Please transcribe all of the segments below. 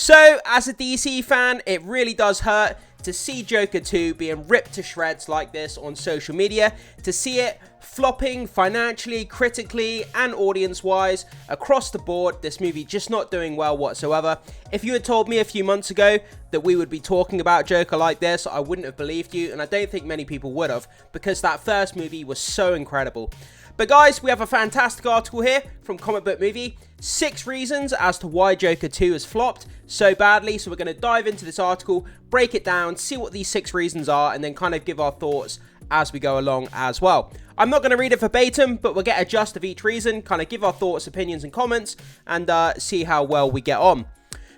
So, as a DC fan, it really does hurt to see Joker 2 being ripped to shreds like this on social media, to see it flopping financially, critically, and audience-wise across the board. This movie just not doing well whatsoever. If you had told me a few months ago that we would be talking about Joker like this, I wouldn't have believed you, and I don't think many people would have, because that first movie was so incredible. But guys, we have a fantastic article here from Comic Book Movie. 6 reasons as to why Joker 2 has flopped so badly. So we're going to dive into this article, break it down, see what these 6 reasons are, and then kind of give our thoughts as we go along as well. I'm not going to read it verbatim, but we'll get a gist of each reason, kind of give our thoughts, opinions, and comments, and see how well we get on.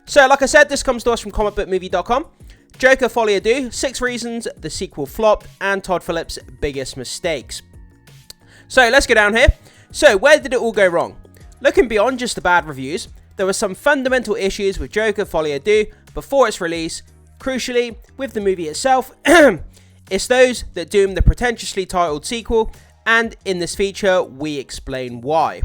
So like I said, this comes to us from comicbookmovie.com. Joker Folie à Deux, 6 reasons the sequel flopped, and Todd Phillips' biggest mistakes. So let's go down here. So where did it all go wrong? Looking beyond just the bad reviews, there were some fundamental issues with Joker Folie à Deux before its release. Crucially, with the movie itself, it's those that doom the pretentiously titled sequel, and in this feature, we explain why.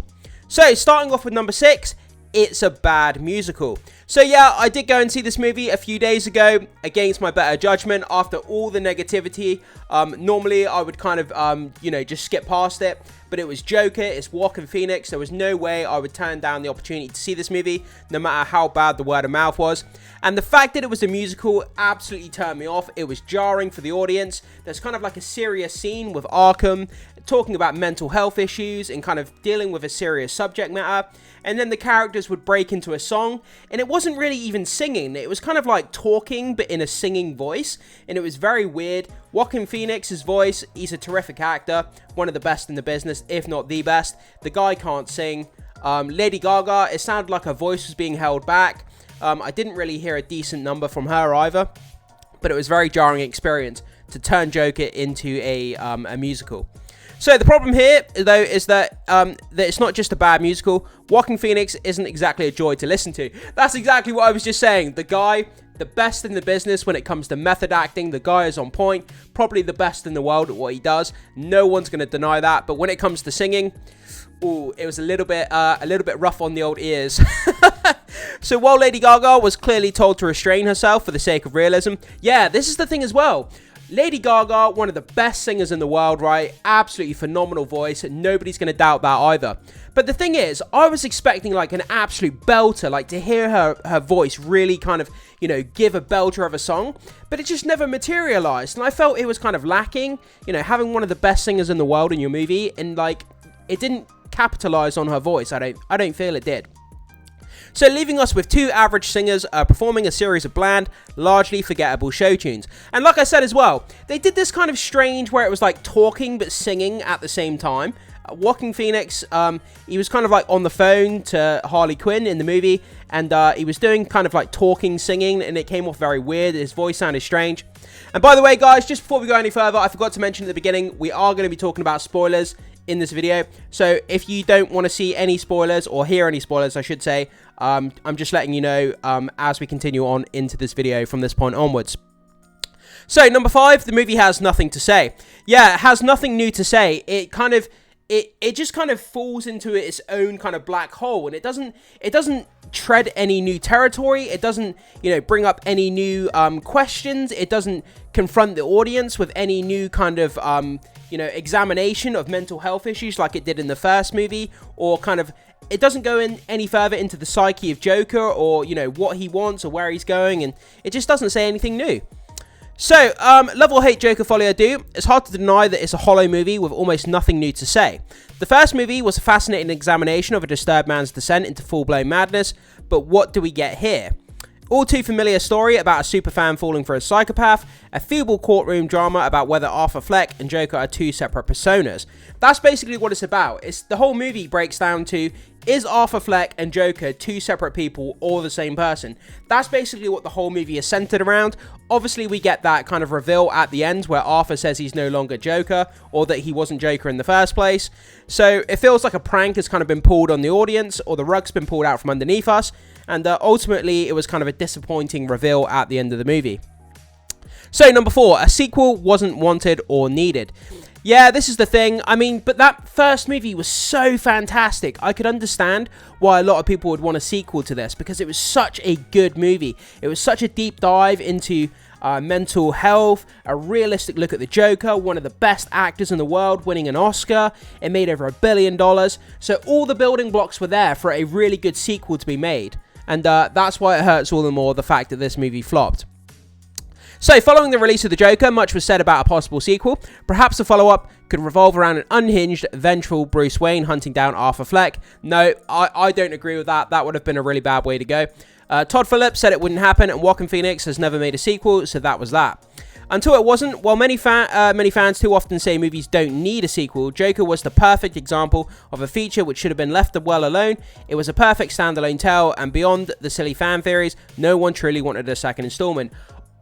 So starting off with number 6, it's a bad musical. So yeah, I did go and see this movie a few days ago against my better judgment after all the negativity. Normally I would kind of, just skip past it, but it was Joker, it's Joaquin Phoenix. There was no way I would turn down the opportunity to see this movie, no matter how bad the word of mouth was. And the fact that it was a musical absolutely turned me off. It was jarring for the audience. There's kind of like a serious scene with Arkham, talking about mental health issues and kind of dealing with a serious subject matter. And then the characters would break into a song, and it wasn't really even singing. It was kind of like talking, but in a singing voice, and it was very weird. Joaquin Phoenix's voice, he's a terrific actor, one of the best in the business, if not the best. The guy can't sing. Lady Gaga, it sounded like her voice was being held back. I didn't really hear a decent number from her either, but it was a very jarring experience to turn Joker into a musical. So the problem here, though, is that it's not just a bad musical. Joaquin Phoenix isn't exactly a joy to listen to. That's exactly what I was just saying. The guy, the best in the business when it comes to method acting. The guy is on point. Probably the best in the world at what he does. No one's going to deny that. But when it comes to singing, ooh, it was a little bit rough on the old ears. So while Lady Gaga was clearly told to restrain herself for the sake of realism, yeah, this is the thing as well. Lady Gaga, one of the best singers in the world, right? Absolutely phenomenal voice. Nobody's going to doubt that either. But the thing is, I was expecting like an absolute belter, like to hear her voice really kind of, give a belter of a song. But it just never materialized. And I felt it was kind of lacking, having one of the best singers in the world in your movie. And like, it didn't capitalize on her voice. I don't feel it did. So leaving us with 2 average singers performing a series of bland, largely forgettable show tunes. And like I said as well, they did this kind of strange where it was like talking but singing at the same time. Joaquin Phoenix, he was kind of like on the phone to Harley Quinn in the movie, and he was doing kind of like talking, singing, and it came off very weird. His voice sounded strange. And by the way, guys, just before we go any further, I forgot to mention at the beginning, we are going to be talking about spoilers in this video. So if you don't want to see any spoilers, or hear any spoilers, I should say, I'm just letting you know as we continue on into this video from this point onwards. So number 5, the movie has nothing to say. Yeah, it has nothing new to say. It kind of it just kind of falls into its own kind of black hole, and it doesn't tread any new territory. It doesn't bring up any new questions. It doesn't confront the audience with any new kind of examination of mental health issues like it did in the first movie, or kind of it doesn't go in any further into the psyche of Joker, or what he wants or where he's going, and it just doesn't say anything new. So, love or hate Joker Folie à Deux, it's hard to deny that it's a hollow movie with almost nothing new to say. The first movie was a fascinating examination of a disturbed man's descent into full-blown madness, but what do we get here? All too familiar story about a superfan falling for a psychopath, a feeble courtroom drama about whether Arthur Fleck and Joker are 2 separate personas. That's basically what it's about. The whole movie breaks down to, is Arthur Fleck and Joker 2 separate people or the same person? That's basically what the whole movie is centered around. Obviously, we get that kind of reveal at the end where Arthur says he's no longer Joker, or that he wasn't Joker in the first place. So it feels like a prank has kind of been pulled on the audience, or the rug's been pulled out from underneath us. And ultimately, it was kind of a disappointing reveal at the end of the movie. So number 4, a sequel wasn't wanted or needed. Yeah, this is the thing. I mean, but that first movie was so fantastic. I could understand why a lot of people would want a sequel to this, because it was such a good movie. It was such a deep dive into mental health, a realistic look at the Joker, one of the best actors in the world, winning an Oscar. It made over $1 billion. So all the building blocks were there for a really good sequel to be made. And that's why it hurts all the more, the fact that this movie flopped. So, following the release of the Joker, much was said about a possible sequel. Perhaps a follow-up could revolve around an unhinged, vengeful Bruce Wayne hunting down Arthur Fleck. No, I don't agree with that. That would have been a really bad way to go. Todd Phillips said it wouldn't happen, and Joaquin Phoenix has never made a sequel, so that was that. Until it wasn't, while many fans too often say movies don't need a sequel, Joker was the perfect example of a feature which should have been left well alone. It was a perfect standalone tale, and beyond the silly fan theories, no one truly wanted a second installment.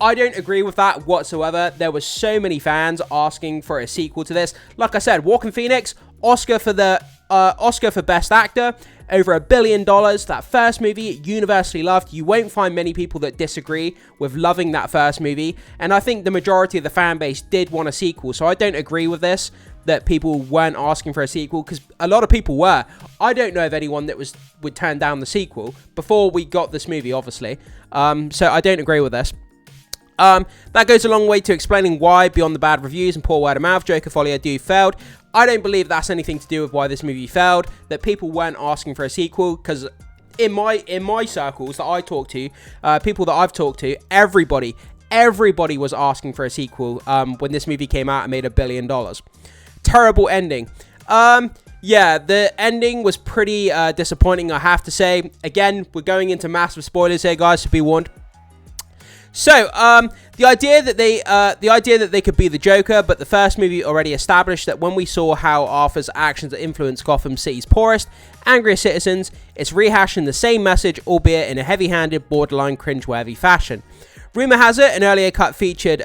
I don't agree with that whatsoever. There were so many fans asking for a sequel to this. Like I said, Joaquin Phoenix, Oscar for Best Actor, over $1 billion. That first movie, universally loved. You won't find many people that disagree with loving that first movie. And I think the majority of the fan base did want a sequel. So I don't agree with this, that people weren't asking for a sequel, because a lot of people were. I don't know of anyone that would turn down the sequel before we got this movie, obviously. So I don't agree with this. That goes a long way to explaining why, beyond the bad reviews and poor word of mouth, Joker Folie à Deux failed. I don't believe that's anything to do with why this movie failed, that people weren't asking for a sequel, because in my circles that I talk to, people that I've talked to, everybody was asking for a sequel when this movie came out and made $1 billion. Terrible ending. Yeah, the ending was pretty disappointing, I have to say. Again, we're going into massive spoilers here, guys, so be warned. So, the idea that they could be the Joker, but the first movie already established that when we saw how Arthur's actions influenced Gotham City's poorest, angriest citizens, it's rehashing the same message, albeit in a heavy-handed, borderline cringeworthy fashion. Rumor has it, an earlier cut featured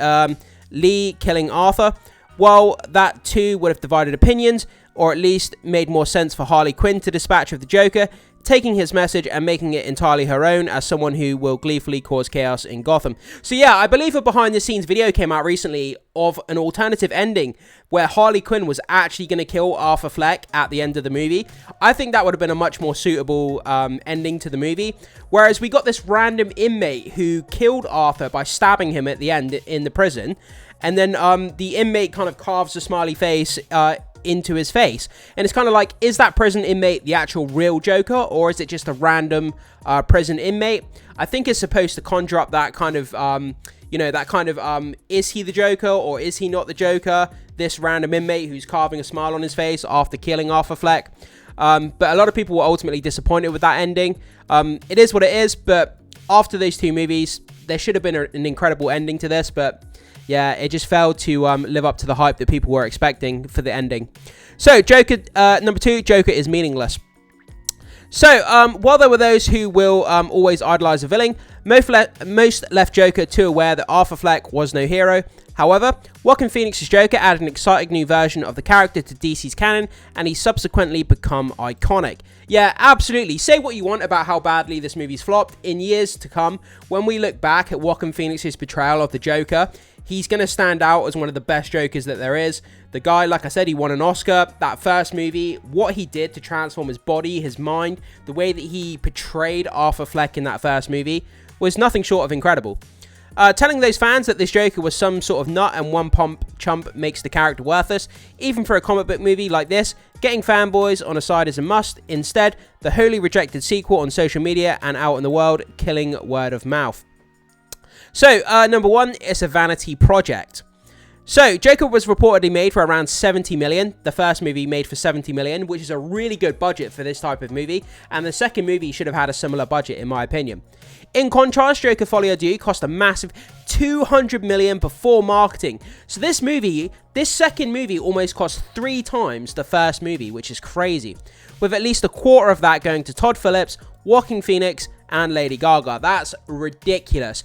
Lee killing Arthur. While that too would have divided opinions, or at least made more sense for Harley Quinn to dispatch of the Joker, taking his message and making it entirely her own as someone who will gleefully cause chaos in Gotham. So yeah, I believe a behind-the-scenes video came out recently of an alternative ending where Harley Quinn was actually going to kill Arthur Fleck at the end of the movie. I think that would have been a much more suitable ending to the movie. Whereas we got this random inmate who killed Arthur by stabbing him at the end in the prison. And then the inmate kind of carves a smiley face into his face. And it's kind of like, is that prison inmate the actual real Joker, or is it just a random prison inmate? I think it's supposed to conjure up that kind of, is he the Joker or is he not the Joker? This random inmate who's carving a smile on his face after killing Arthur Fleck. But a lot of people were ultimately disappointed with that ending. It is what it is, but after those two movies, there should have been an incredible ending to this, but yeah, it just failed to live up to the hype that people were expecting for the ending. So, Joker, number 2, Joker is meaningless. So, while there were those who will always idolize a villain, most left Joker too aware that Arthur Fleck was no hero. However, Joaquin Phoenix's Joker added an exciting new version of the character to DC's canon, and he's subsequently become iconic. Yeah, absolutely. Say what you want about how badly this movie's flopped. In years to come, when we look back at Joaquin Phoenix's portrayal of the Joker, he's going to stand out as one of the best Jokers that there is. The guy, like I said, he won an Oscar. That first movie, what he did to transform his body, his mind, the way that he portrayed Arthur Fleck in that first movie was nothing short of incredible. Telling those fans that this Joker was some sort of nut and one chump makes the character worthless, even for a comic book movie like this. Getting fanboys on a side is a must. Instead, the wholly rejected sequel on social media and out in the world, killing word of mouth. So, number 1, it's a vanity project. So, Joker was reportedly made for around $70 million. The first movie made for $70 million, which is a really good budget for this type of movie. And the second movie should have had a similar budget, in my opinion. In contrast, Joker Folie à Deux cost a massive $200 million before marketing. So this second movie almost cost 3 times the first movie, which is crazy. With at least a quarter of that going to Todd Phillips, Joaquin Phoenix, and Lady Gaga. That's ridiculous.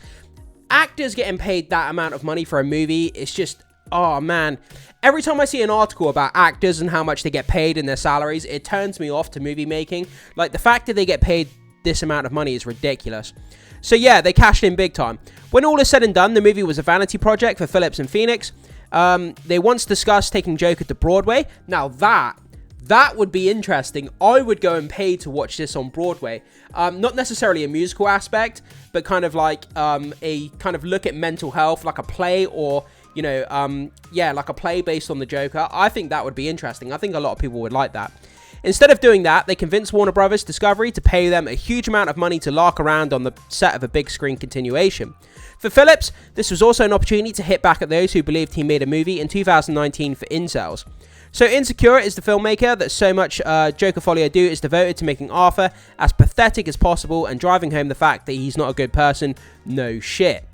Actors getting paid that amount of money for a movie, it's just, oh man. Every time I see an article about actors and how much they get paid and their salaries, it turns me off to movie making. Like, the fact that they get paid this amount of money is ridiculous. So yeah, they cashed in big time. When all is said and done, the movie was a vanity project for Phillips and Phoenix. They once discussed taking Joker to Broadway. Now that would be interesting. I would go and pay to watch this on Broadway. Not necessarily a musical aspect, but kind of like a kind of look at mental health, like a play, or, you know, yeah, like a play based on the Joker. I think that would be interesting. I think a lot of people would like that. Instead of doing that, they convinced Warner Brothers Discovery to pay them a huge amount of money to lark around on the set of a big screen continuation. For Phillips, this was also an opportunity to hit back at those who believed he made a movie in 2019 for incels. So Insecure is the filmmaker that so much Joker Folio Do is devoted to making Arthur as pathetic as possible and driving home the fact that he's not a good person. No shit.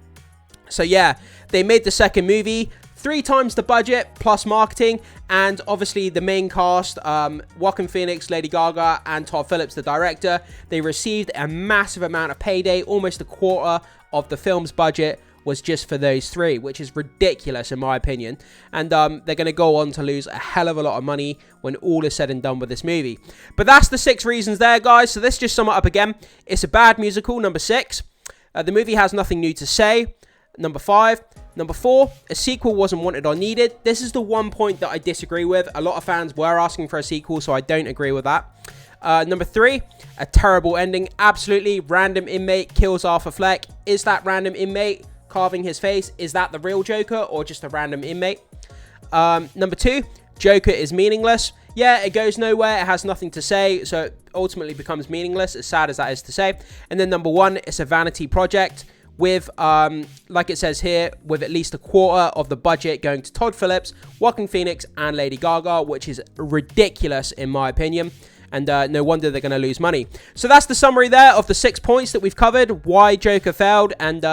So yeah, they made the second movie, 3 times the budget plus marketing, and obviously the main cast, Joaquin Phoenix, Lady Gaga, and Todd Phillips, the director. They received a massive amount of payday. Almost a quarter of the film's budget was just for those 3, which is ridiculous in my opinion. And they're going to go on to lose a hell of a lot of money when all is said and done with this movie. But that's the 6 reasons there, guys. So let's just sum it up again. It's a bad musical, number 6. The movie has nothing new to say, number 5. Number 4, a sequel wasn't wanted or needed. This is the one point that I disagree with. A lot of fans were asking for a sequel, so I don't agree with that. Number 3, a terrible ending. Absolutely, random inmate kills Arthur Fleck. Is that random inmate carving his face? Is that the real Joker or just a random inmate? Number 2, Joker is meaningless. Yeah, it goes nowhere. It has nothing to say, so it ultimately becomes meaningless, as sad as that is to say. And then number 1, it's a vanity project, with, like it says here, with at least a quarter of the budget going to Todd Phillips, Joaquin Phoenix, and Lady Gaga, which is ridiculous in my opinion. And no wonder they're going to lose money. So that's the summary there of the 6 points that we've covered, why Joker failed, and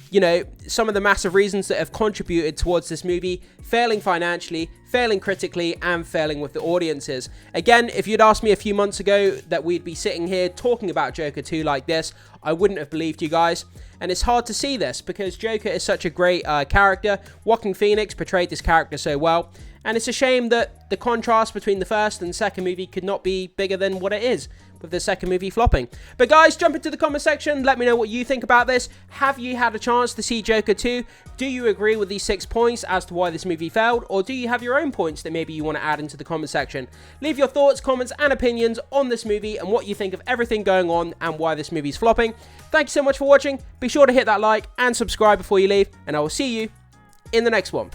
you know, some of the massive reasons that have contributed towards this movie failing financially, failing critically, and failing with the audiences. Again, if you'd asked me a few months ago that we'd be sitting here talking about Joker 2 like this, I wouldn't have believed you guys. And it's hard to see this because Joker is such a great character. Joaquin Phoenix portrayed this character so well. And it's a shame that the contrast between the first and second movie could not be bigger than what it is, with the second movie flopping. But guys, jump into the comment section. Let me know what you think about this. Have you had a chance to see Joker 2? Do you agree with these 6 points as to why this movie failed? Or do you have your own points that maybe you want to add into the comment section? Leave your thoughts, comments, and opinions on this movie and what you think of everything going on and why this movie's flopping. Thank you so much for watching. Be sure to hit that like and subscribe before you leave. And I will see you in the next one.